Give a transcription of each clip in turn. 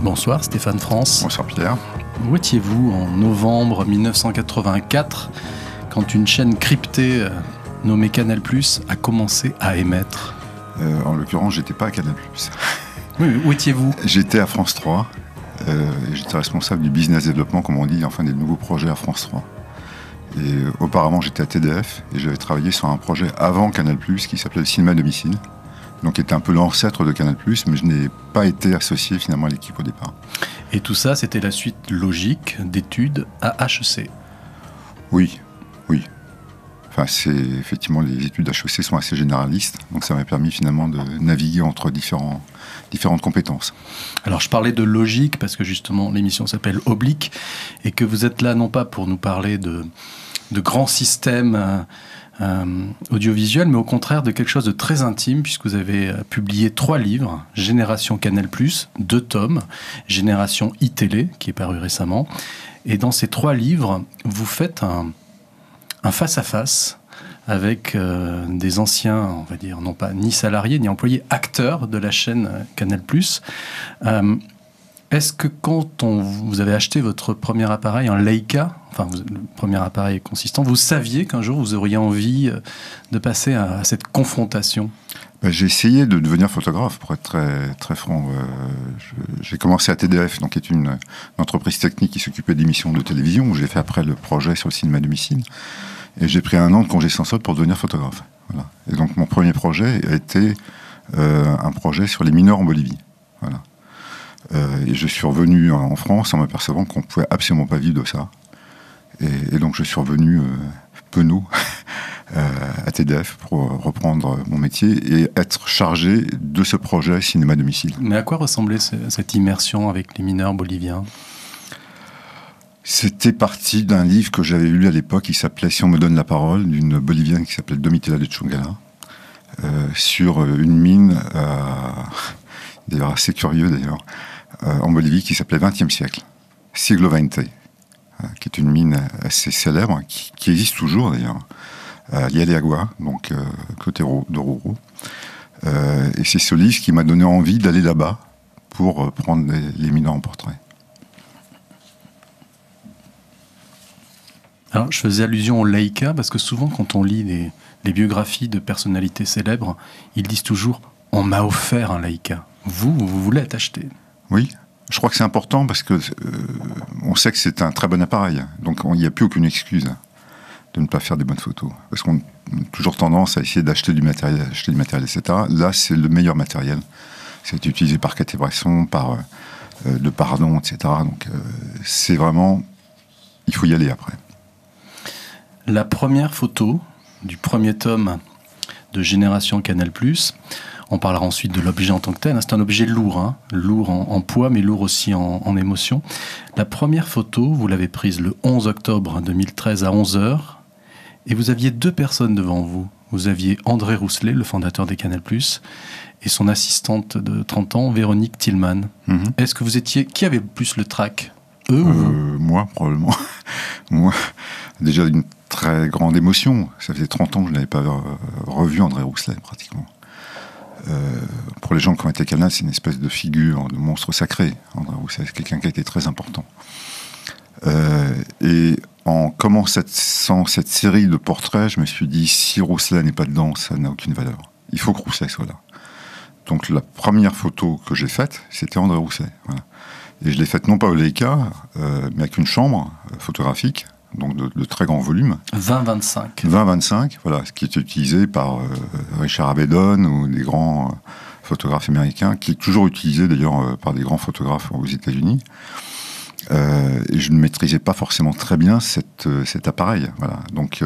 Bonsoir Stéphane France. Bonsoir Pierre. Où étiez-vous en novembre 1984 quand une chaîne cryptée nommée Canal+ a commencé à émettre? En l'occurrence, j'étais pas à Canal+. Oui, où étiez-vous? J'étais à France 3. Et j'étais responsable du business développement, comme on dit, enfin des nouveaux projets à France 3. Et auparavant, j'étais à TDF et j'avais travaillé sur un projet avant Canal+, qui s'appelait le cinéma à domicile. Donc, qui était un peu l'ancêtre de Canal+, mais je n'ai pas été associé finalement à l'équipe au départ. Et tout ça, c'était la suite logique d'études à HEC? Oui. Enfin, effectivement, les études HEC sont assez généralistes, donc ça m'a permis finalement de naviguer entre différentes compétences. Alors je parlais de logique parce que justement l'émission s'appelle Oblique et que vous êtes là non pas pour nous parler de grands systèmes audiovisuels, mais au contraire de quelque chose de très intime puisque vous avez publié 3 livres, Génération Canal+, 2 tomes, Génération iTélé qui est paru récemment. Et dans ces 3 livres, vous faites un face-à-face avec des anciens, on va dire, non pas ni salariés, ni employés, acteurs de la chaîne Canal+. Est-ce que quand vous avez acheté votre premier appareil, un Leica, enfin le premier appareil consistant, vous saviez qu'un jour vous auriez envie de passer à cette confrontation? J'ai essayé de devenir photographe, pour être très, très franc. J'ai commencé à TDF, donc qui est une entreprise technique qui s'occupait d'émissions de télévision, où j'ai fait après le projet sur le cinéma à domicile. Et j'ai pris 1 an de congé sans solde pour devenir photographe. Voilà. Et donc mon premier projet a été un projet sur les mineurs en Bolivie. Voilà. Et je suis revenu en France en m'apercevant qu'on ne pouvait absolument pas vivre de ça. Et donc je suis revenu penaud à TDF pour reprendre mon métier et être chargé de ce projet cinéma à domicile. Mais à quoi ressemblait cette immersion avec les mineurs boliviens? C'était parti d'un livre que j'avais lu à l'époque qui s'appelait « Si on me donne la parole » d'une Bolivienne qui s'appelait Domitila de Chungala, sur une mine, d'ailleurs assez curieux d'ailleurs, en Bolivie qui s'appelait 20e siècle, Siglo XX, qui est une mine assez célèbre, qui existe toujours d'ailleurs, à Yaliagua, donc côté d'Oruro. Et c'est ce livre qui m'a donné envie d'aller là-bas pour prendre les mineurs en portrait. Alors, je faisais allusion au Leica parce que souvent, quand on lit les biographies de personnalités célèbres, ils disent toujours « on m'a offert un Leica ». Vous voulez être acheté? Oui, je crois que c'est important parce que on sait que c'est un très bon appareil. Donc, il n'y a plus aucune excuse de ne pas faire des bonnes photos. Parce qu'on a toujours tendance à essayer d'acheter du matériel, etc. Là, c'est le meilleur matériel. C'est utilisé par Cartier-Bresson, par Depardon, etc. Donc, c'est vraiment... Il faut y aller après. La première photo du premier tome de Génération Canal+, on parlera ensuite de l'objet en tant que tel, c'est un objet lourd, lourd en poids, mais lourd aussi en émotion. La première photo, vous l'avez prise le 11 octobre 2013 à 11h, et vous aviez 2 personnes devant vous. Vous aviez André Rousselet, le fondateur des Canal+, et son assistante de 30 ans, Véronique Tillman. Est-ce que vous étiez... Qui avait le plus le trac? Eux ou vous? Moi, probablement. Moi, déjà une très grande émotion. Ça faisait 30 ans que je n'avais pas revu André Rousselet, pratiquement. Pour les gens qui ont été Canal, c'est une espèce de figure, de monstre sacré. André Rousselet, c'est quelqu'un qui a été très important. Et en commençant cette série de portraits, je me suis dit, si Rousselet n'est pas dedans, ça n'a aucune valeur. Il faut que Rousselet soit là. Donc la première photo que j'ai faite, c'était André Rousselet. Voilà. Et je l'ai faite non pas au Leica, mais avec une chambre photographique, donc de très grand volume. 20-25. 20-25, voilà, ce qui est utilisé par Richard Avedon ou des grands photographes américains, qui est toujours utilisé d'ailleurs par des grands photographes aux États-Unis. Et je ne maîtrisais pas forcément très bien cet appareil. Voilà. Donc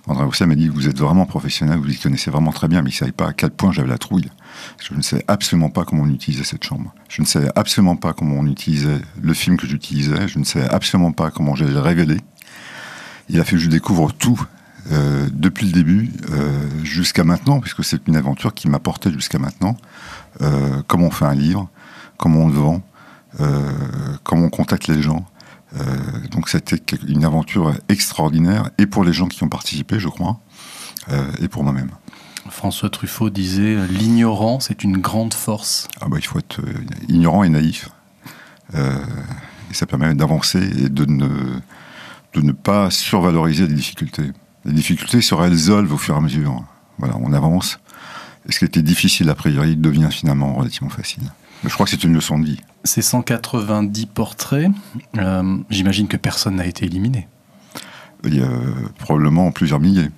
André Rousselet m'a dit, vous êtes vraiment professionnel, vous y connaissez vraiment très bien, mais il ne savait pas à quel point j'avais la trouille. Je ne savais absolument pas comment on utilisait cette chambre. Je ne savais absolument pas comment on utilisait le film que j'utilisais. Je ne savais absolument pas comment j'allais le révéler. Il a fait que je découvre tout, depuis le début jusqu'à maintenant, puisque c'est une aventure qui m'a porté jusqu'à maintenant. Comment on fait un livre, comment on le vend, comment on contacte les gens. Donc c'était une aventure extraordinaire, et pour les gens qui ont participé, je crois, et pour moi-même. François Truffaut disait « L'ignorance est une grande force ». Ah bah, il faut être ignorant et naïf. Et ça permet d'avancer et de ne pas survaloriser les difficultés. Les difficultés se résolvent au fur et à mesure. Voilà, on avance. Et ce qui était difficile a priori devient finalement relativement facile. Mais je crois que c'est une leçon de vie. Ces 190 portraits, j'imagine que personne n'a été éliminé. Il y a probablement plusieurs milliers.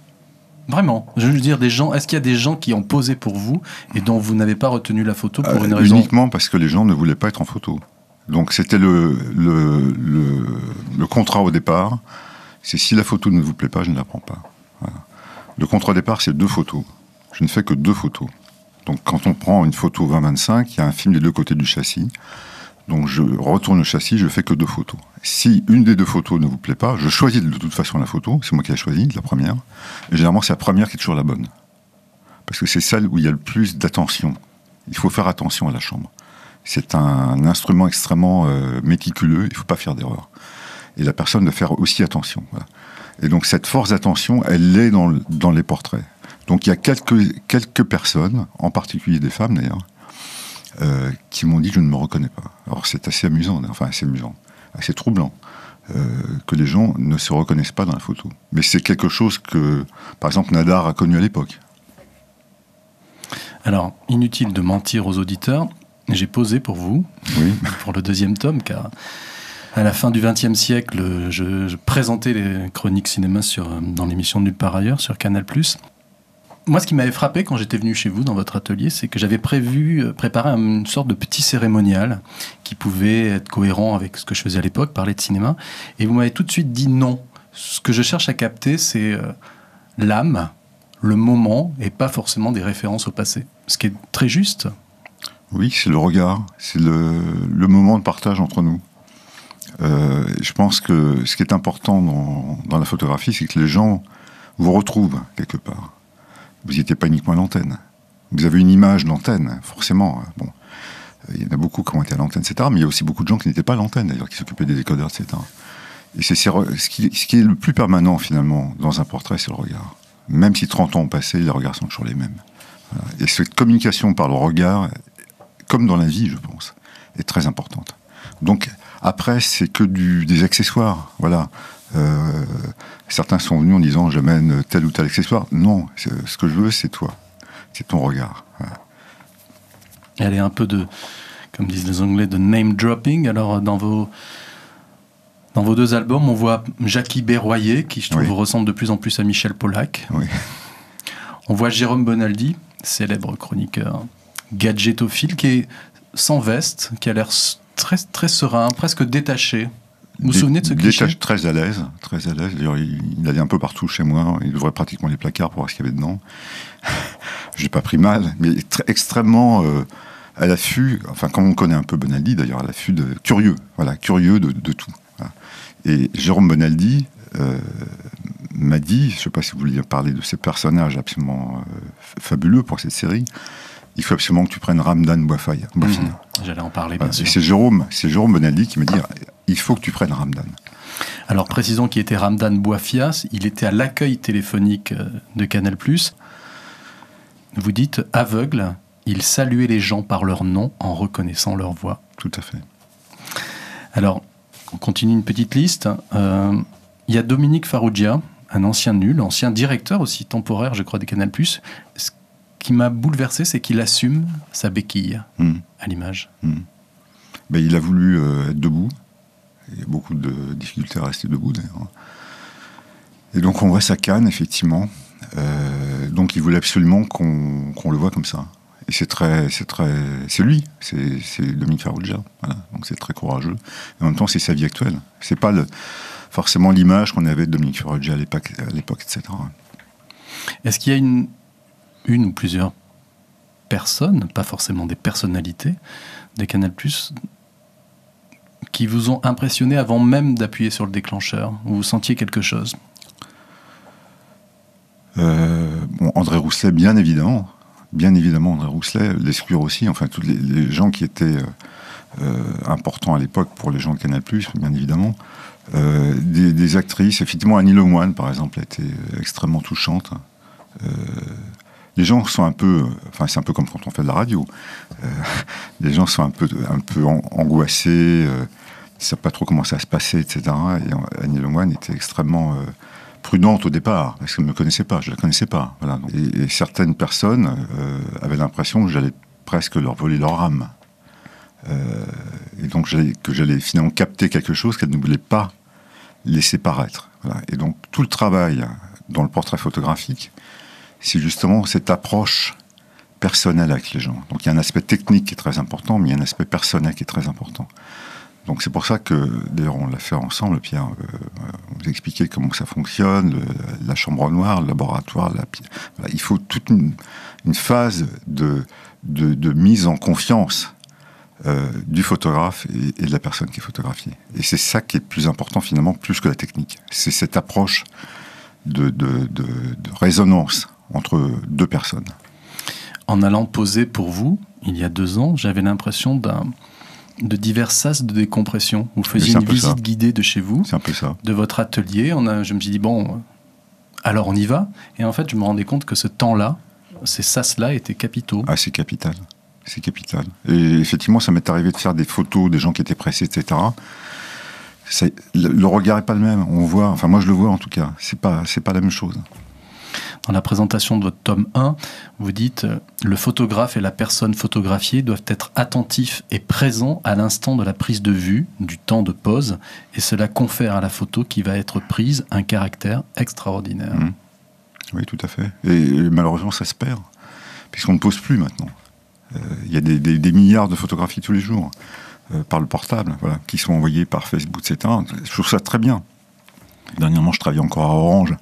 Vraiment, je veux dire, est-ce qu'il y a des gens qui ont posé pour vous et dont vous n'avez pas retenu la photo pour une raison? Uniquement parce que les gens ne voulaient pas être en photo. Donc c'était le contrat au départ, c'est si la photo ne vous plaît pas, je ne la prends pas. Voilà. Le contrat au départ, c'est 2 photos. Je ne fais que 2 photos. Donc quand on prend une photo 20-25, il y a un film des 2 côtés du châssis. Donc je retourne le châssis, je fais que 2 photos. Si une des 2 photos ne vous plaît pas, je choisis de toute façon la photo, c'est moi qui l'ai choisie, la première. Et généralement, c'est la première qui est toujours la bonne. Parce que c'est celle où il y a le plus d'attention. Il faut faire attention à la chambre. C'est un instrument extrêmement méticuleux, il ne faut pas faire d'erreur. Et la personne doit faire aussi attention. Voilà. Et donc cette force d'attention, elle est dans les portraits. Donc il y a quelques personnes, en particulier des femmes d'ailleurs, qui m'ont dit je ne me reconnais pas. Alors c'est assez amusant, assez troublant, que les gens ne se reconnaissent pas dans la photo. Mais c'est quelque chose que, par exemple, Nadar a connu à l'époque. Alors, inutile de mentir aux auditeurs, j'ai posé pour vous, oui. Pour le 2e tome, car à la fin du XXe siècle, je présentais les chroniques cinéma dans l'émission Nulle part ailleurs sur Canal+. Moi, ce qui m'avait frappé quand j'étais venu chez vous, dans votre atelier, c'est que j'avais préparer une sorte de petit cérémonial qui pouvait être cohérent avec ce que je faisais à l'époque, parler de cinéma. Et vous m'avez tout de suite dit non. Ce que je cherche à capter, c'est l'âme, le moment, et pas forcément des références au passé. Ce qui est très juste. Oui, c'est le regard, c'est le moment de partage entre nous. Je pense que ce qui est important dans la photographie, c'est que les gens vous retrouvent quelque part. Vous n'étiez pas uniquement à l'antenne. Vous avez une image d'antenne, forcément. Bon, il y en a beaucoup qui ont été à l'antenne, etc. Mais il y a aussi beaucoup de gens qui n'étaient pas à l'antenne, d'ailleurs, qui s'occupaient des décodeurs, etc. Et ce qui est le plus permanent, finalement, dans un portrait, c'est le regard. Même si 30 ans ont passé, les regards sont toujours les mêmes. Voilà. Et cette communication par le regard, comme dans la vie, je pense, est très importante. Donc, après, c'est que des accessoires. Voilà. Certains sont venus en disant j'amène tel ou tel accessoire. Non, ce que je veux, c'est toi. C'est ton regard. Voilà. Elle est un peu comme disent les Anglais, de name dropping. Alors, dans vos 2 albums, on voit Jackie Berroyer, qui je trouve ressemble de plus en plus à Michel Polac. Oui. On voit Jérôme Bonaldi, célèbre chroniqueur gadgetophile, qui est sans veste, qui a l'air très, très serein, presque détaché. Vous vous souvenez de ce cliché? Très à l'aise. D'ailleurs, il allait un peu partout chez moi. Il ouvrait pratiquement les placards pour voir ce qu'il y avait dedans. J'ai pas pris mal, mais extrêmement à l'affût. Enfin, comme on connaît un peu Bonaldi, d'ailleurs, à l'affût curieux. Voilà, curieux de tout. Voilà. Et Jérôme Bonaldi m'a dit, je ne sais pas si vous vouliez parler de ces personnages absolument fabuleux pour cette série. Il faut absolument que tu prennes Ramdan Bouafia. J'allais en parler, bien sûr. Et c'est Jérôme Bonaldi qui me dit il faut que tu prennes Ramdan. Alors, précisons qui était Ramdan Bouafia. Il était à l'accueil téléphonique de Canal+. Vous dites aveugle, il saluait les gens par leur nom en reconnaissant leur voix. Tout à fait. Alors, on continue une petite liste. Il y a Dominique Farrugia, un ancien nul, ancien directeur aussi temporaire, je crois, de Canal+. Ce qui m'a bouleversé, c'est qu'il assume sa béquille à l'image. Ben, il a voulu être debout. Il y a beaucoup de difficultés à rester debout, d'ailleurs. Et donc, on voit sa canne, effectivement. Donc, il voulait absolument qu'on le voit comme ça. Et c'est lui, c'est Dominique Farrugia. Voilà. Donc, c'est très courageux. Et en même temps, c'est sa vie actuelle. C'est pas forcément l'image qu'on avait de Dominique Farrugia à l'époque, etc. Est-ce qu'il y a une ou plusieurs personnes, pas forcément des personnalités, de Canal+, qui vous ont impressionné avant même d'appuyer sur le déclencheur? Vous sentiez quelque chose? André Rousselet, bien évidemment, André Rousselet, Lescure aussi, enfin tous les gens qui étaient importants à l'époque pour les gens de Canal+, bien évidemment. Des actrices, effectivement Annie Lemoine par exemple a été extrêmement touchante. les gens sont un peu, enfin c'est un peu comme quand on fait de la radio, les gens sont un peu angoissés, ils ne savent pas trop comment ça va se passer, etc. Et Annie Lemoine était extrêmement prudente au départ, parce qu'elle ne me connaissait pas, je ne la connaissais pas. Voilà. Et certaines personnes avaient l'impression que j'allais presque leur voler leur âme. Et donc que j'allais finalement capter quelque chose qu'elle ne voulait pas laisser paraître. Voilà. Et donc tout le travail dans le portrait photographique, c'est justement cette approche personnelle avec les gens. Donc il y a un aspect technique qui est très important, mais il y a un aspect personnel qui est très important. Donc c'est pour ça que, d'ailleurs on l'a fait ensemble, Pierre, on vous a expliqué comment ça fonctionne, la chambre noire, le laboratoire, voilà, il faut toute une phase de mise en confiance du photographe et de la personne qui est photographiée. Et c'est ça qui est le plus important finalement, plus que la technique. C'est cette approche de résonance entre deux personnes. En allant poser pour vous, il y a 2 ans, j'avais l'impression de divers sas de décompression. Vous faisiez une visite guidée de chez vous, c'est un peu ça, de votre atelier. Je me suis dit, bon, alors on y va. Et en fait, je me rendais compte que ce temps-là, ces sas-là étaient capitaux. Ah, c'est capital. C'est capital. Et effectivement, ça m'est arrivé de faire des photos des gens qui étaient pressés, etc. Le regard n'est pas le même. On voit, enfin moi je le vois en tout cas, c'est pas la même chose. Dans la présentation de votre tome 1, vous dites « Le photographe et la personne photographiée doivent être attentifs et présents à l'instant de la prise de vue, du temps de pose, et cela confère à la photo qui va être prise un caractère extraordinaire. » Oui, tout à fait. Et malheureusement, ça se perd, puisqu'on ne pose plus maintenant. Il y a des milliards de photographies tous les jours, par le portable, voilà, qui sont envoyées par Facebook, etc. Je trouve ça très bien. Dernièrement, je travaillais encore à Orange.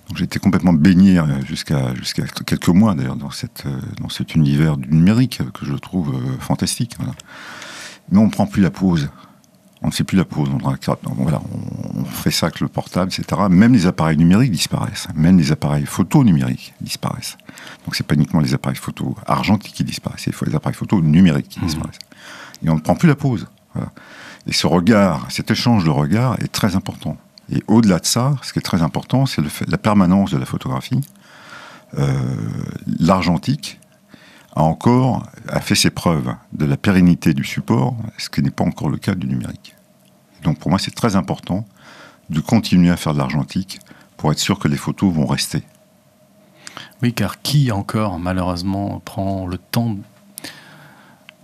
Donc j'étais complètement baigné jusqu'à quelques mois d'ailleurs dans cet univers du numérique que je trouve fantastique. Voilà. Mais on ne prend plus la pause. On ne fait plus la pause. On fait ça avec le portable, etc. Même les appareils numériques disparaissent. Même les appareils photo numériques disparaissent. Donc c'est pas uniquement les appareils photo argentiques qui disparaissent, il faut les appareils photo numériques qui disparaissent. Et on ne prend plus la pause. Voilà. Et ce regard, cet échange de regard est très important. Et au-delà de ça, ce qui est très important, c'est la permanence de la photographie. L'argentique a fait ses preuves de la pérennité du support, ce qui n'est pas encore le cas du numérique. Donc pour moi, c'est très important de continuer à faire de l'argentique pour être sûr que les photos vont rester. Oui, car qui encore, malheureusement, prend le temps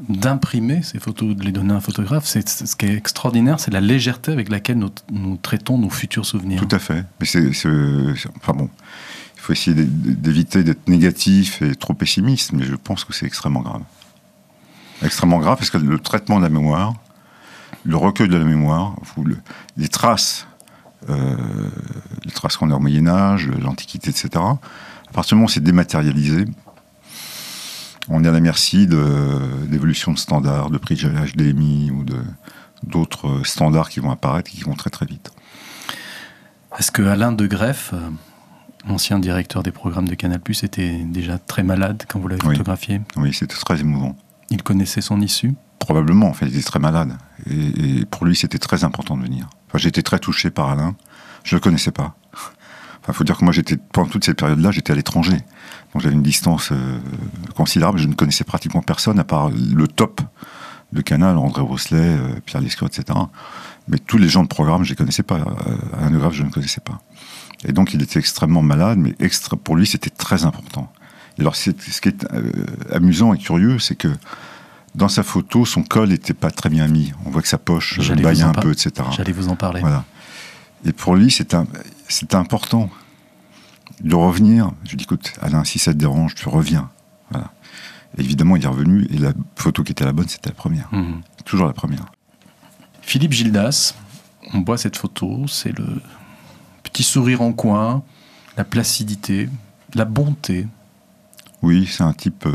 d'imprimer ces photos, de les donner à un photographe? Ce qui est extraordinaire, c'est la légèreté avec laquelle nous traitons nos futurs souvenirs. Tout à fait. Mais enfin bon, il faut essayer d'éviter d'être négatif et trop pessimiste, mais je pense que c'est extrêmement grave. Extrêmement grave parce que le traitement de la mémoire, le recueil de la mémoire, les traces qu'on a au Moyen-Âge, l'Antiquité, etc., à partir du moment où c'est dématérialisé, on est à la merci d'évolution de standards, de prix HDMI ou d'autres standards qui vont apparaître et qui vont très très vite. Est-ce que Alain de Greff, ancien directeur des programmes de Canal+, était déjà très malade quand vous l'avez photographié? Oui, c'était très émouvant. Il connaissait son issue? Probablement, en fait, il était très malade. Et pour lui, c'était très important de venir. Enfin, j'étais très touché par Alain. Je ne le connaissais pas. Il faut dire que moi, pendant toute cette période-là, j'étais à l'étranger. Donc j'avais une distance considérable. Je ne connaissais pratiquement personne, à part le top de Canal, André Rousselet, Pierre Lescure, etc. Mais tous les gens de programme, je ne les connaissais pas. Alain de Greff, je ne connaissais pas. Et donc, il était extrêmement malade, mais pour lui, c'était très important. Et alors, ce qui est amusant et curieux, c'est que dans sa photo, son col n'était pas très bien mis. On voit que sa poche bâillait un peu, etc. J'allais vous en parler. Voilà. Et pour lui, c'était important de revenir. Je lui dis, écoute, Alain, si ça te dérange, tu reviens. Voilà. Et évidemment, il est revenu, et la photo qui était la bonne, c'était la première. Toujours la première. Philippe Gildas, on voit cette photo, c'est le petit sourire en coin, la placidité, la bonté. Oui, c'est un type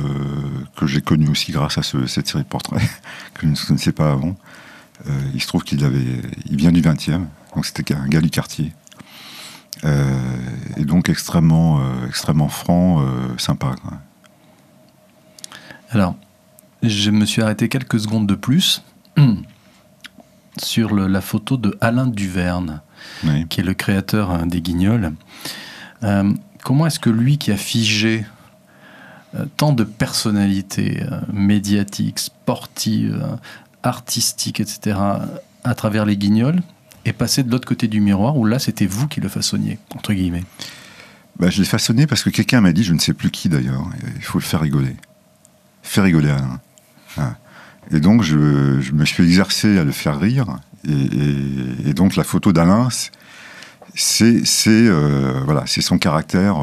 que j'ai connu aussi grâce à cette série de portraits, que je ne connaissais pas avant. Il se trouve il vient du 20e, donc c'était un gars du quartier. Et donc extrêmement franc, sympa, quoi. Alors, je me suis arrêté quelques secondes de plus sur la photo de Alain Duverne, oui, qui est le créateur des Guignols. Comment est-ce que lui, qui a figé tant de personnalités médiatiques, sportives, artistiques, etc., à travers les Guignols, et passer de l'autre côté du miroir, où là, c'était vous qui le façonniez, entre guillemets? Je l'ai façonné parce que quelqu'un m'a dit, je ne sais plus qui d'ailleurs, il faut le faire rigoler. Faire rigoler Alain. Hein. Et donc, je me suis exercé à le faire rire. Et donc, la photo d'Alain, c'est son caractère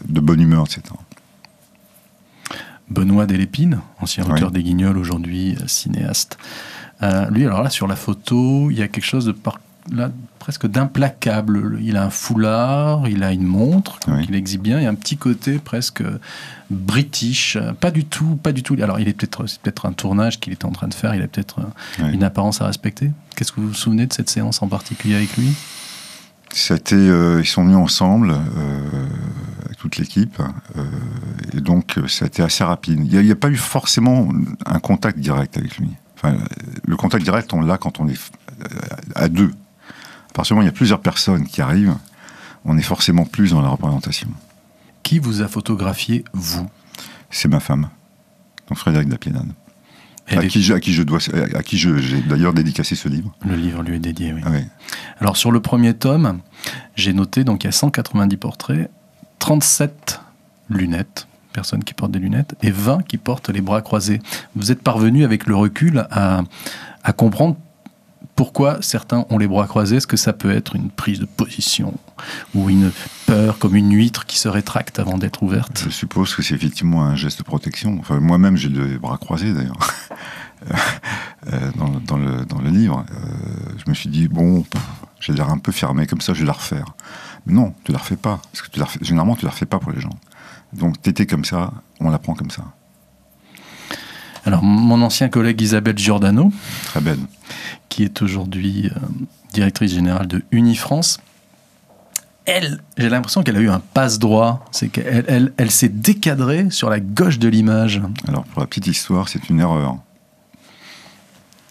de bonne humeur, etc. Benoît Delépine, ancien auteur des Guignols, aujourd'hui cinéaste. Lui, alors là, sur la photo, il y a quelque chose de presque d'implacable. Il a un foulard, il a une montre qu'il exhibe bien. Il y a un petit côté presque british. Pas du tout. Alors, c'est peut-être un tournage qu'il était en train de faire. Il a peut-être une apparence à respecter. Qu'est-ce que vous vous souvenez de cette séance en particulier avec lui? Ils sont venus ensemble, avec toute l'équipe, et donc ça a été assez rapide. Il n'y a pas eu forcément un contact direct avec lui. Enfin, le contact direct, on l'a quand on est à deux. À partir du moment où il y a plusieurs personnes qui arrivent, on est forcément plus dans la représentation. Qui vous a photographié, vous? C'est ma femme, donc Frédéric Dapiénane. À qui j'ai d'ailleurs dédicacé ce livre. Le livre lui est dédié, oui. Alors sur le premier tome, j'ai noté, donc il y a 190 portraits, 37 lunettes, personnes qui portent des lunettes, et 20 qui portent les bras croisés. Vous êtes parvenu avec le recul à comprendre pourquoi certains ont les bras croisés. Est-ce que ça peut être une prise de position ou une peur, comme une huître qui se rétracte avant d'être ouverte? Je suppose que c'est effectivement un geste de protection. Enfin, moi-même, j'ai les bras croisés, d'ailleurs, dans le livre. Je me suis dit, j'ai l'air un peu fermé, comme ça, je vais la refaire. Mais non, tu la refais pas. Parce que généralement, tu la refais pas pour les gens. Donc, t'étais comme ça, on la prend comme ça. Alors, mon ancien collègue Isabelle Giordano, très belle, qui est aujourd'hui directrice générale de Unifrance, j'ai l'impression qu'elle a eu un passe-droit. C'est qu'elle s'est décadrée sur la gauche de l'image. Alors, pour la petite histoire, c'est une erreur.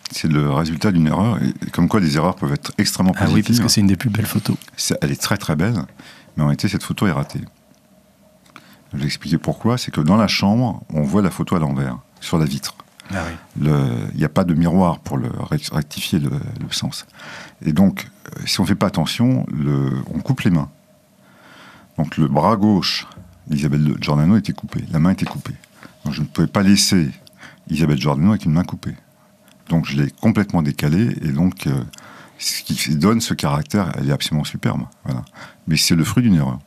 C'est le résultat d'une erreur. Et comme quoi, les erreurs peuvent être extrêmement positives. Ah oui, parce que c'est une des plus belles photos. Elle est très très belle, mais en réalité, cette photo est ratée. Je vais expliquer pourquoi. C'est que dans la chambre, on voit la photo à l'envers, sur la vitre. Ah oui. Il n'y a pas de miroir pour rectifier le sens. Et donc, si on ne fait pas attention, on coupe les mains. Donc le bras gauche d'Isabelle Giordano était coupé, la main était coupée. Donc je ne pouvais pas laisser Isabelle Giordano avec une main coupée. Donc je l'ai complètement décalée, et donc ce qui donne ce caractère, elle est absolument superbe. Voilà. Mais c'est le fruit d'une erreur.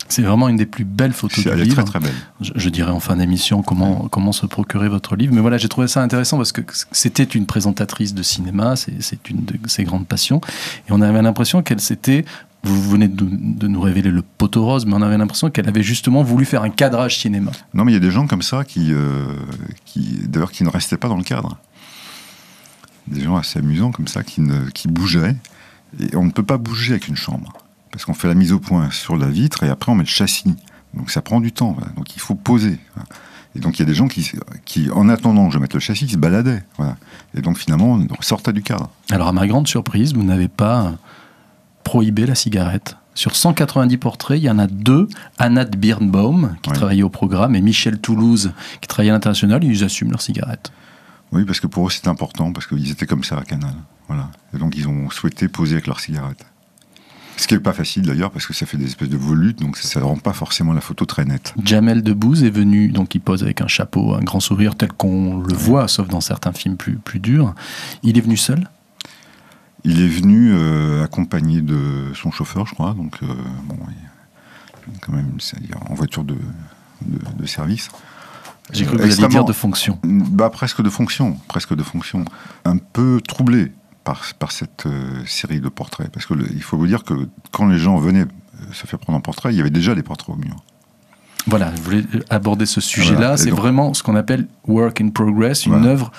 C'est vraiment une des plus belles photos du livre. Elle est très très belle. Je dirais en fin d'émission comment se procurer votre livre. Mais voilà, j'ai trouvé ça intéressant parce que c'était une présentatrice de cinéma, c'est une de ses grandes passions. Et on avait l'impression qu'elle s'était... Vous venez de nous révéler le poteau rose, mais on avait l'impression qu'elle avait justement voulu faire un cadrage cinéma. Non, mais il y a des gens comme ça qui ne restaient pas dans le cadre. Des gens assez amusants comme ça qui bougeaient. Et on ne peut pas bouger avec une chambre. Parce qu'on fait la mise au point sur la vitre et après on met le châssis. Donc ça prend du temps. Voilà. Donc il faut poser. Voilà. Et donc il y a des gens qui, en attendant que je mette le châssis, se baladaient. Voilà. Et donc finalement, on sortait du cadre. Alors à ma grande surprise, vous n'avez pas prohibé la cigarette. Sur 190 portraits, il y en a 2. Anat Birnbaum, qui travaillait au programme, et Michel Toulouse, qui travaillait à l'international. Ils assument leur cigarette. Oui, parce que pour eux c'est important, parce qu'ils étaient comme ça à Canal. Voilà. Et donc ils ont souhaité poser avec leur cigarette. Ce qui n'est pas facile d'ailleurs, parce que ça fait des espèces de volutes, donc ça ne rend pas forcément la photo très nette. Jamel Debbouze est venu, donc il pose avec un chapeau, un grand sourire tel qu'on le voit, sauf dans certains films plus durs. Il est venu seul? Il est venu accompagné de son chauffeur, je crois, donc quand même, en voiture de service. J'ai cru que vous alliez dire de fonction. Presque de fonction. Un peu troublé par cette série de portraits. Parce qu'il faut vous dire que quand les gens venaient se faire prendre en portrait, il y avait déjà des portraits au mur. Voilà, je voulais aborder ce sujet-là. Voilà, c'est donc vraiment ce qu'on appelle work in progress, une œuvre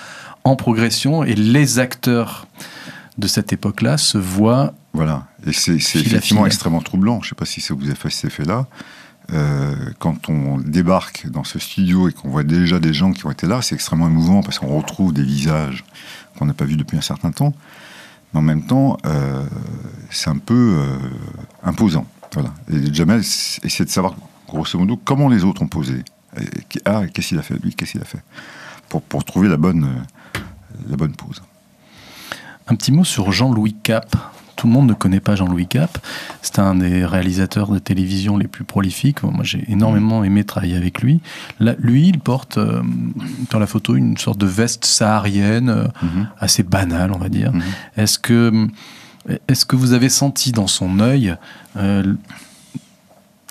en progression, et les acteurs de cette époque-là se voient... Voilà, et c'est effectivement extrêmement troublant. Je ne sais pas si ça vous a fait cet effet-là. Quand on débarque dans ce studio et qu'on voit déjà des gens qui ont été là, c'est extrêmement émouvant parce qu'on retrouve des visages qu'on n'a pas vus depuis un certain temps. Mais en même temps, c'est un peu imposant. Voilà. Et Jamel essaie de savoir grosso modo, comment les autres ont posé. Qu'est-ce qu'il a fait, lui, qu'est-ce qu'il a fait, pour trouver la bonne pose. Un petit mot sur Jean-Louis Cap. Tout le monde ne connaît pas Jean-Louis Cap. C'est un des réalisateurs de télévision les plus prolifiques. Moi, j'ai énormément aimé travailler avec lui. Là, lui, il porte dans la photo une sorte de veste saharienne, assez banale, on va dire. Est-ce que vous avez senti dans son œil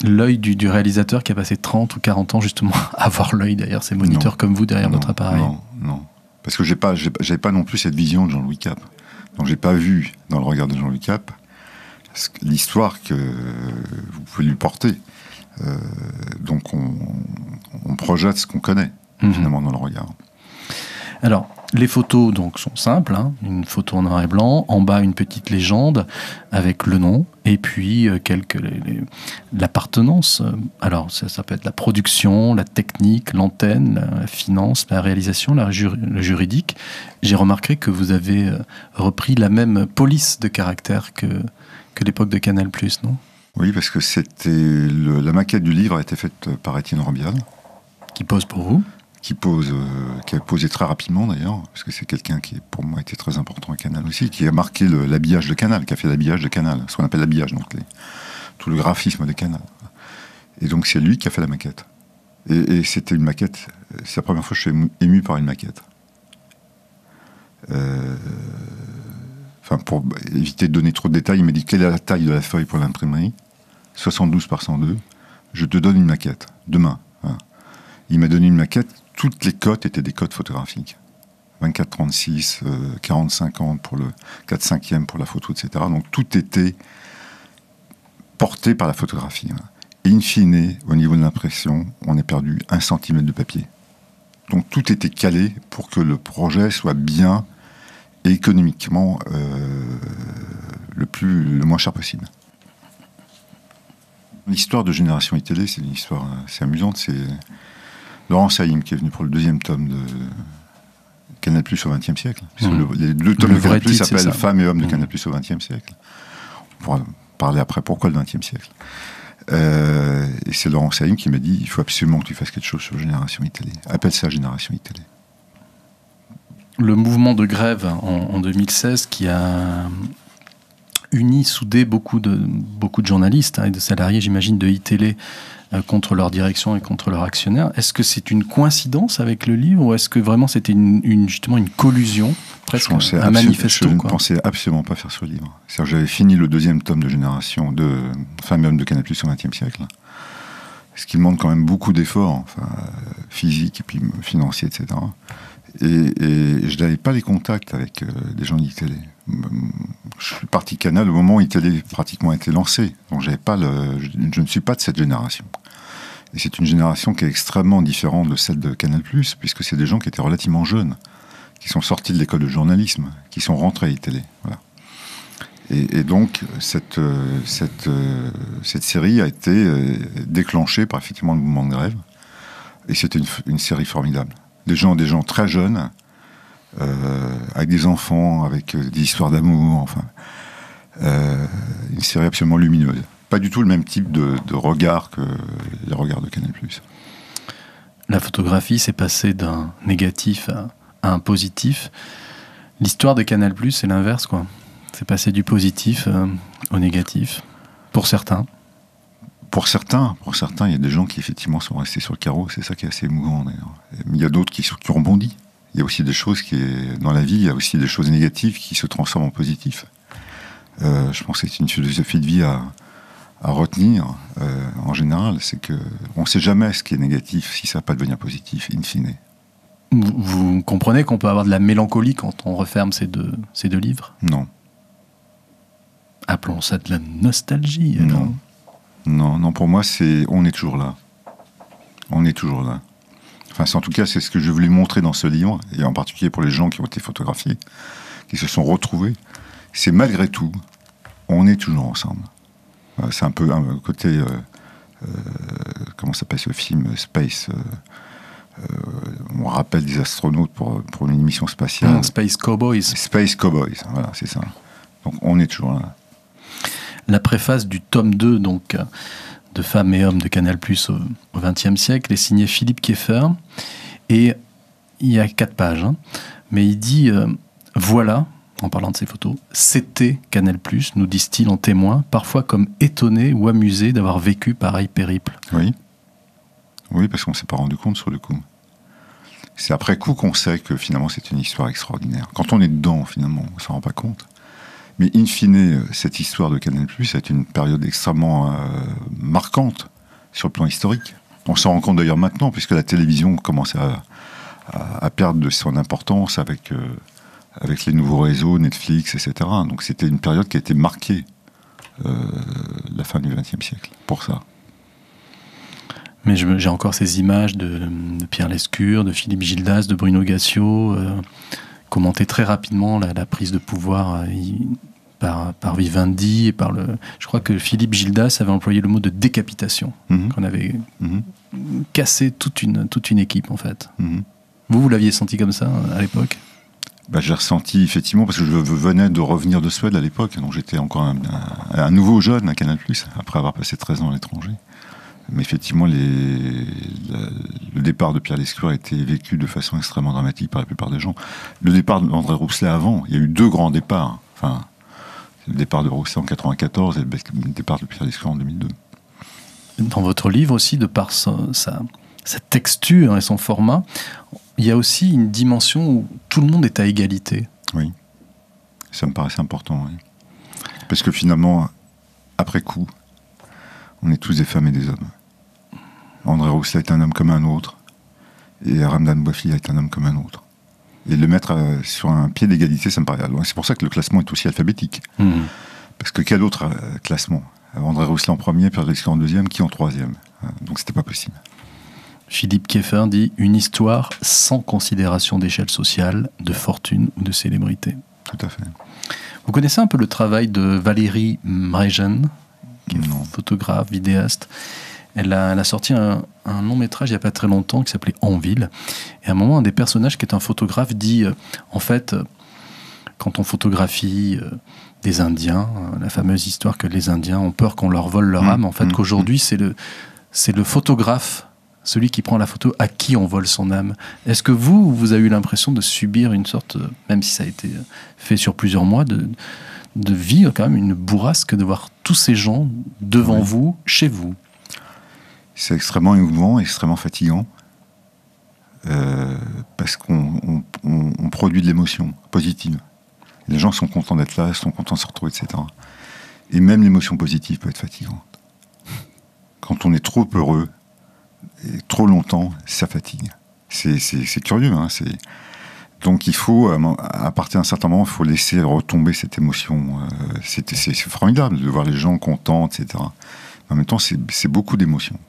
l'œil du réalisateur qui a passé 30 ou 40 ans justement à avoir l'œil derrière ses moniteurs comme vous, derrière votre appareil? Non. Parce que j'avais pas non plus cette vision de Jean-Louis Cap. Donc j'ai pas vu dans le regard de Jean-Louis Cap l'histoire que vous pouvez lui porter. Donc on projette ce qu'on connaît finalement dans le regard. Alors, les photos donc sont simples, hein. Une photo en noir et blanc, en bas une petite légende avec le nom, et puis l'appartenance. Alors ça peut être la production, la technique, l'antenne, la finance, la réalisation, le juridique. J'ai remarqué que vous avez repris la même police de caractère que l'époque de Canal+, non? Oui, parce que la maquette du livre a été faite par Étienne Rambial. Qui pose pour vous? Qui a posé très rapidement d'ailleurs, parce que c'est quelqu'un qui, pour moi, était très important à Canal aussi, qui a marqué l'habillage de Canal, qui a fait l'habillage de Canal, ce qu'on appelle l'habillage, donc tout le graphisme de Canal. Et donc c'est lui qui a fait la maquette. Et c'était une maquette, c'est la première fois que je suis ému par une maquette. Pour éviter de donner trop de détails, il m'a dit quelle est la taille de la feuille pour l'imprimerie, 72 par 102, je te donne une maquette, demain. Voilà. Il m'a donné une maquette. Toutes les cotes étaient des cotes photographiques. 24-36, 40-50 pour le 4/5e pour la photo, etc. Donc tout était porté par la photographie. Et in fine, au niveau de l'impression, on a perdu 1 centimètre de papier. Donc tout était calé pour que le projet soit bien et économiquement le moins cher possible. L'histoire de Génération iTélé, c'est une histoire assez amusante. C'est Laurent Saïm qui est venu pour le 2e tome de Canal+ au XXe siècle. Les 2 tomes de Canal+ s'appellent Femmes et hommes de Canal+ au XXe siècle. On pourra parler après pourquoi le XXe siècle. Et c'est Laurent Saïm qui m'a dit il faut absolument que tu fasses quelque chose sur Génération iTélé. Appelle ça Génération iTélé. Le mouvement de grève en 2016 qui a soudé beaucoup de journalistes et de salariés, j'imagine, de iTélé contre leur direction et contre leurs actionnaires. Est-ce que c'est une coïncidence avec le livre ou est-ce que vraiment c'était justement une collusion, presque un manifesto? Je ne pensais absolument pas faire ce livre. C'est-à-dire, j'avais fini le 2e tome de Génération de Femmes et hommes de Canal+ au XXe siècle, ce qui demande quand même beaucoup d'efforts, physiques et puis financiers, etc. Et je n'avais pas les contacts avec des gens d'ITélé. Je suis parti Canal au moment où ITélé pratiquement a été lancé. Donc je ne suis pas de cette génération. Et c'est une génération qui est extrêmement différente de celle de Canal+, puisque c'est des gens qui étaient relativement jeunes, qui sont sortis de l'école de journalisme, qui sont rentrés à ITélé. Voilà. Et donc cette série a été déclenchée par effectivement le mouvement de grève. Et c'était une série formidable. Des gens très jeunes, avec des enfants, avec des histoires d'amour, une série absolument lumineuse. Pas du tout le même type de regard que les regards de Canal+. La photographie s'est passée d'un négatif à un positif. L'histoire de Canal+, c'est l'inverse, quoi. C'est passé du positif au négatif, pour certains. Pour certains, il y a des gens qui effectivement sont restés sur le carreau, c'est ça qui est assez émouvant d'ailleurs. Mais il y a d'autres qui ont rebondi. Il y a aussi des choses dans la vie, il y a aussi des choses négatives qui se transforment en positifs. Je pense que c'est une philosophie de vie à retenir en général, c'est qu'on ne sait jamais ce qui est négatif si ça ne va pas devenir positif, in fine. Vous comprenez qu'on peut avoir de la mélancolie quand on referme ces deux livres? Non. Appelons ça de la nostalgie. Non. Non, pour moi, on est toujours là. On est toujours là. En tout cas, c'est ce que je voulais montrer dans ce livre, et en particulier pour les gens qui ont été photographiés, qui se sont retrouvés. C'est malgré tout, on est toujours ensemble. C'est un peu un côté... comment s'appelle ce film Space on rappelle des astronautes pour une émission spatiale. Space Cowboys. Space Cowboys, voilà, c'est ça. Donc on est toujours là. La préface du tome 2 donc, de femmes et hommes de Canal+ au XXe siècle est signé Philippe Kieffer. Et il y a 4 pages. Mais il dit voilà, en parlant de ces photos, c'était Canal+, nous disent-ils en témoin, parfois comme étonné ou amusé d'avoir vécu pareil périple. Oui. Oui, parce qu'on ne s'est pas rendu compte sur le coup. C'est après coup qu'on sait que finalement c'est une histoire extraordinaire. Quand on est dedans, finalement, on ne s'en rend pas compte. Mais in fine, cette histoire de Canal+, c'est une période extrêmement marquante sur le plan historique. On s'en rend compte d'ailleurs maintenant, puisque la télévision commence à perdre de son importance avec les nouveaux réseaux, Netflix, etc. Donc c'était une période qui a été marquée, la fin du XXe siècle, pour ça. Mais j'ai encore ces images de Pierre Lescure, de Philippe Gildas, de Bruno Gassio, commenter très rapidement la prise de pouvoir par Vivendi et par le. Je crois que Philippe Gildas avait employé le mot de décapitation, qu'on avait cassé toute une équipe en fait. Vous l'aviez senti comme ça à l'époque? J'ai ressenti effectivement, parce que je venais de revenir de Suède à l'époque, donc j'étais encore un nouveau jeune à Canal+, après avoir passé 13 ans à l'étranger. Mais effectivement, le départ de Pierre Lescure a été vécu de façon extrêmement dramatique par la plupart des gens. Le départ d'André Rousselet avant, il y a eu 2 grands départs. Enfin, le départ de Rousselet en 1994 et le départ de Pierre Lescure en 2002. Dans votre livre aussi, de par sa texture et son format, il y a aussi une dimension où tout le monde est à égalité. Oui, ça me paraissait important. Oui. Parce que finalement, après coup, on est tous des femmes et des hommes. André Rousselet est un homme comme un autre, et Ramdan Bouafili est un homme comme un autre. Et le mettre sur un pied d'égalité, ça me paraît loin. C'est pour ça que le classement est aussi alphabétique. Parce que quel autre classement? André Rousselet en premier, Pierre Lescure en deuxième, qui en troisième? Donc c'était pas possible. Philippe Kieffer dit « Une histoire sans considération d'échelle sociale, de fortune ou de célébrité ». Tout à fait. Vous connaissez un peu le travail de Valérie Mregen, qui est photographe, vidéaste. Elle a sorti un long métrage il n'y a pas très longtemps qui s'appelait En ville. Et à un moment, un des personnages qui est un photographe dit en fait, quand on photographie des Indiens, la fameuse histoire que les Indiens ont peur qu'on leur vole leur âme, en fait, qu'aujourd'hui, c'est le photographe, celui qui prend la photo, à qui on vole son âme. Est-ce que vous avez eu l'impression de subir une sorte, même si ça a été fait sur plusieurs mois, de vivre quand même une bourrasque, de voir tous ces gens devant vous, chez vous? C'est extrêmement émouvant, extrêmement fatigant, parce qu'on produit de l'émotion positive. Les gens sont contents d'être là, sont contents de se retrouver, etc. Et même l'émotion positive peut être fatigante. Quand on est trop heureux, et trop longtemps, ça fatigue. C'est curieux, hein, donc il faut, à partir d'un certain moment, il faut laisser retomber cette émotion. C'est formidable de voir les gens contents, etc. En même temps, c'est beaucoup d'émotions.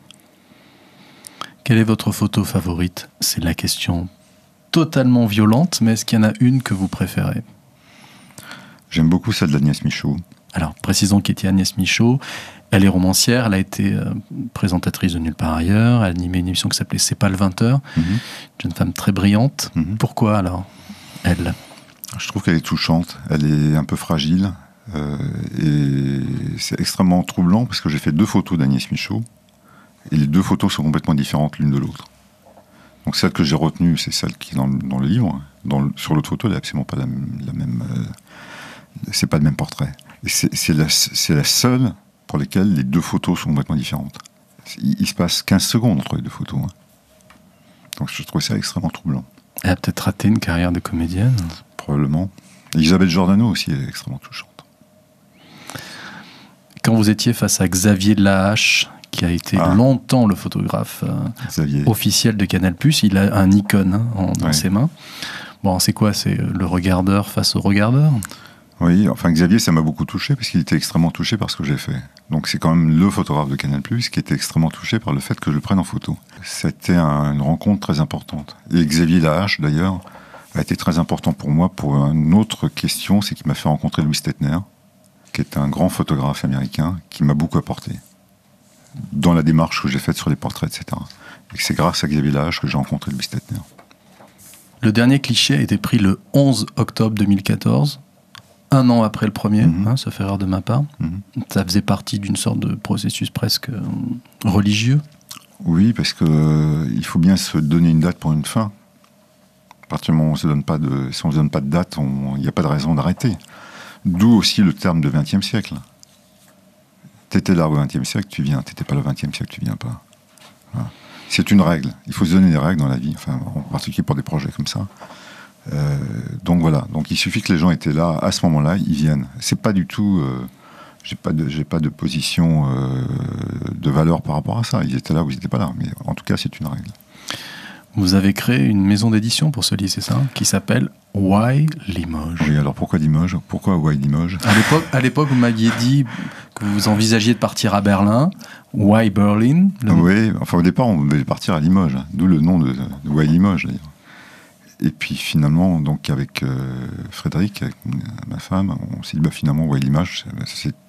Quelle est votre photo favorite? C'est la question totalement violente, mais est-ce qu'il y en a une que vous préférez? J'aime beaucoup celle d'Agnès Michaud. Alors, précisons qui était Agnès Michaud. Elle est romancière, elle a été présentatrice de Nulle part ailleurs, elle a animé une émission qui s'appelait C'est pas le 20h. Une jeune femme très brillante. Pourquoi alors, elle? Je trouve qu'elle est touchante, elle est un peu fragile, et c'est extrêmement troublant parce que j'ai fait 2 photos d'Agnès Michaud, et les 2 photos sont complètement différentes l'une de l'autre. Donc celle que j'ai retenue, c'est celle qui est dans le livre. Sur l'autre photo, elle n'est absolument pas la même. C'est pas le même portrait. Et c'est la seule pour laquelle les 2 photos sont complètement différentes. Il se passe 15 secondes entre les 2 photos. Donc je trouve ça extrêmement troublant. Elle a peut-être raté une carrière de comédienne. Probablement. Elisabeth Giordano aussi est extrêmement touchante. Quand vous étiez face à Xavier Lahache, qui a été longtemps le photographe officiel de Canal+, il a un Nikon dans ses mains. Bon, c'est quoi? C'est le regardeur face au regardeur? Oui, enfin Xavier, ça m'a beaucoup touché parce qu'il était extrêmement touché par ce que j'ai fait. Donc c'est quand même le photographe de Canal+, qui était extrêmement touché par le fait que je le prenne en photo. C'était une rencontre très importante. Et Xavier Lahache, d'ailleurs, a été très important pour moi pour une autre question, c'est qu'il m'a fait rencontrer Louis Stettner, qui est un grand photographe américain, qui m'a beaucoup apporté dans la démarche que j'ai faite sur les portraits, etc. Et c'est grâce à Xavier Lahache que j'ai rencontré Louis Stettner. Le dernier cliché a été pris le 11 octobre 2014. 1 an après le premier, sauf erreur de ma part. Ça faisait partie d'une sorte de processus presque religieux. Oui, parce que il faut bien se donner une date pour une fin. À partir du moment où si on ne se donne pas de date, il n'y a pas de raison d'arrêter. D'où aussi le terme de XXe siècle. T'étais là au XXe siècle, tu viens. T'étais pas là au XXe siècle, tu viens pas. Voilà. C'est une règle. Il faut se donner des règles dans la vie, enfin, en particulier pour des projets comme ça. Donc voilà. Donc il suffit que les gens étaient là à ce moment-là, ils viennent. C'est pas du tout. J'ai pas de position de valeur par rapport à ça. Ils étaient là ou ils n'étaient pas là. Mais en tout cas, c'est une règle. Vous avez créé une maison d'édition pour ce livre, c'est ça, qui s'appelle Why Limoges. Oui, alors pourquoi Limoges? Pourquoi Why Limoges? À l'époque, vous m'aviez dit que vous envisagiez de partir à Berlin. Why Berlin? Oui, enfin au départ, on devait partir à Limoges, d'où le nom de Why Limoges, d'ailleurs. Et puis finalement, donc avec Frédéric, avec ma femme, on s'est dit finalement Why Limoges,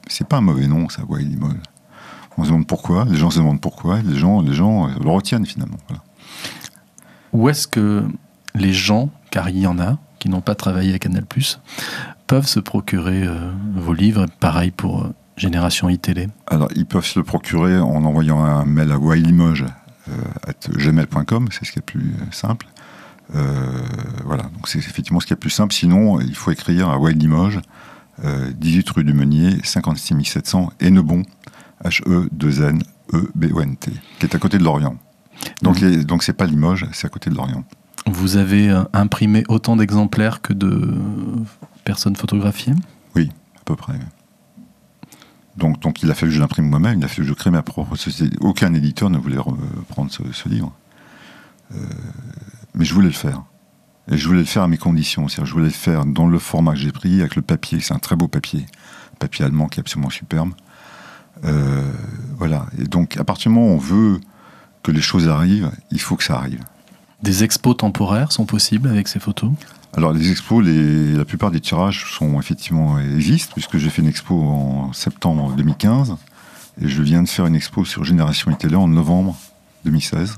c'est pas un mauvais nom, ça, Why Limoges. On se demande pourquoi, les gens se demandent pourquoi, les gens le retiennent finalement. Voilà. Où est-ce que les gens, car il y en a, qui n'ont pas travaillé à Canal+, peuvent se procurer vos livres, pareil pour Génération iTélé? Alors, ils peuvent se le procurer en envoyant un mail à whylimoges@gmail.com, c'est ce qui est plus simple. Voilà, donc c'est effectivement ce qui est plus simple. Sinon, il faut écrire à Why Limoges, 18 rue du Meunier, 56 700, Hennebon, H-E-2-N-E-B-O-N-T, qui est à côté de Lorient. Donc c'est pas Limoges, c'est à côté de Lorient. Vous avez imprimé autant d'exemplaires que de personnes photographiées? Oui, à peu près. Donc il a fallu que je l'imprime moi-même, il a fallu que je crée ma propre société. Aucun éditeur ne voulait reprendre ce livre. Mais je voulais le faire. Et je voulais le faire à mes conditions. C'est-à-dire, je voulais le faire dans le format que j'ai pris, avec le papier. C'est un très beau papier. Papier allemand qui est absolument superbe. Voilà. Et donc, à partir du moment où on veut que les choses arrivent, il faut que ça arrive. Des expos temporaires sont possibles avec ces photos? Alors, les expos, la plupart des tirages existent, puisque j'ai fait une expo en septembre 2015, et je viens de faire une expo sur Génération iTélé en novembre 2016.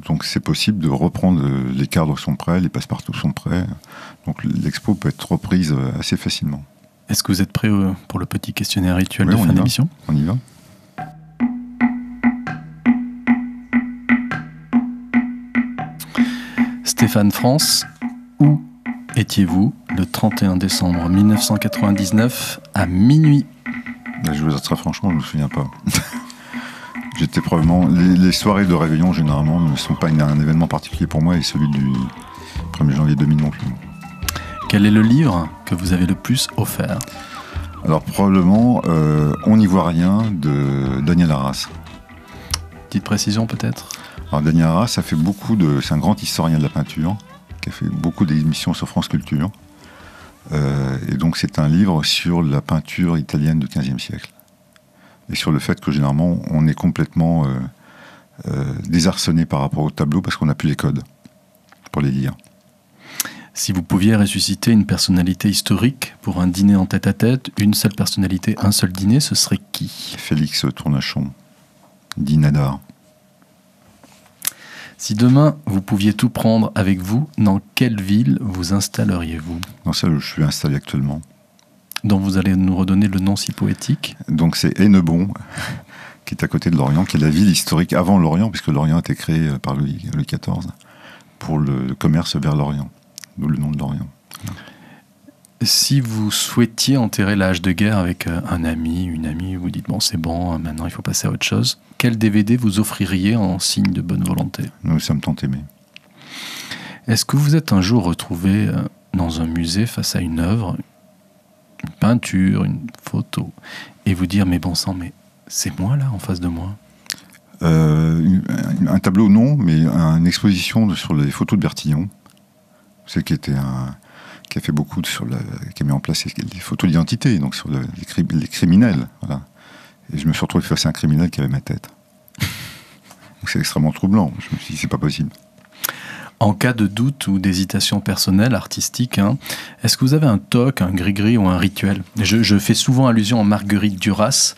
Donc c'est possible de reprendre, les cadres sont prêts, les passe-partout sont prêts. Donc l'expo peut être reprise assez facilement. Est-ce que vous êtes prêt pour le petit questionnaire rituel de fin d'émission? On y va. Stéphane France, où étiez-vous le 31 décembre 1999 à minuit? Je vous dis très franchement, je ne me souviens pas. J'étais probablement... Les soirées de réveillon, généralement, ne sont pas un événement particulier pour moi, et celui du 1er janvier 2000 non plus. Quel est le livre que vous avez le plus offert? Alors, probablement On n'y voit rien, de Daniel Arras. Petite précision, peut-être? Alors, Daniel Arras, c'est un grand historien de la peinture, qui a fait beaucoup d'émissions sur France Culture. Et donc, c'est un livre sur la peinture italienne du XVe siècle. Et sur le fait que généralement on est complètement désarçonné par rapport au tableau parce qu'on n'a plus les codes pour les lire. Si vous pouviez ressusciter une personnalité historique pour un dîner en tête-à-tête, une seule personnalité, un seul dîner, ce serait qui? Félix Tournachon, dit Nadar. Si demain vous pouviez tout prendre avec vous, dans quelle ville vous installeriez-vous? Dans celle où je suis installé actuellement. Dont vous allez nous redonner le nom si poétique. Donc c'est Hennebon, qui est à côté de Lorient, qui est la ville historique avant Lorient, puisque Lorient a été créé par Louis XIV, pour le commerce vers l'Orient, d'où le nom de Lorient. Voilà. Si vous souhaitiez enterrer l'âge de guerre avec un ami, une amie, vous dites bon c'est bon, maintenant il faut passer à autre chose, quel DVD vous offririez en signe de bonne volonté? Nous sommes tant aimés. Est-ce que vous êtes un jour retrouvé dans un musée face à une œuvre, une peinture, une photo, et vous dire mais bon sang, mais c'est moi là en face de moi? Un tableau non, mais une exposition sur les photos de Bertillon, c'est qui a fait beaucoup qui a mis en place les photos d'identité, donc sur les criminels, voilà. Et je me suis retrouvé face à un criminel qui avait ma tête. Donc c'est extrêmement troublant. Je me suis dit c'est pas possible. En cas de doute ou d'hésitation personnelle, artistique, est-ce que vous avez un toc, un gris-gris ou un rituel? Je fais souvent allusion à Marguerite Duras,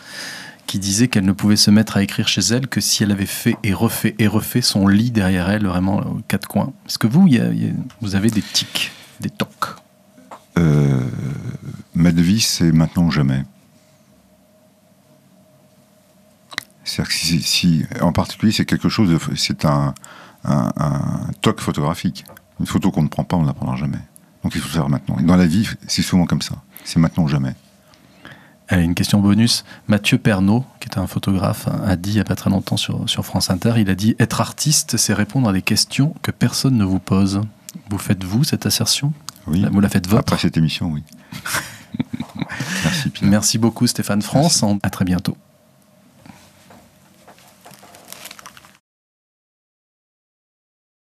qui disait qu'elle ne pouvait se mettre à écrire chez elle que si elle avait fait et refait son lit derrière elle, vraiment aux quatre coins. Est-ce que vous avez des tics, des tocs? Ma devise, c'est maintenant ou jamais. C'est-à-dire que en particulier, c'est quelque chose c'est un toc photographique. Une photo qu'on ne prend pas, on ne la prendra jamais. Donc il faut le faire maintenant. Et dans la vie, c'est souvent comme ça. C'est maintenant ou jamais. Allez, une question bonus. Mathieu Pernaut, qui est un photographe, a dit il n'y a pas très longtemps sur France Inter, il a dit « Être artiste, c'est répondre à des questions que personne ne vous pose ». Vous faites-vous cette assertion ? Oui. Vous la faites votre ? Après cette émission, oui. Merci Pierre. Merci beaucoup Stéphane France. À très bientôt.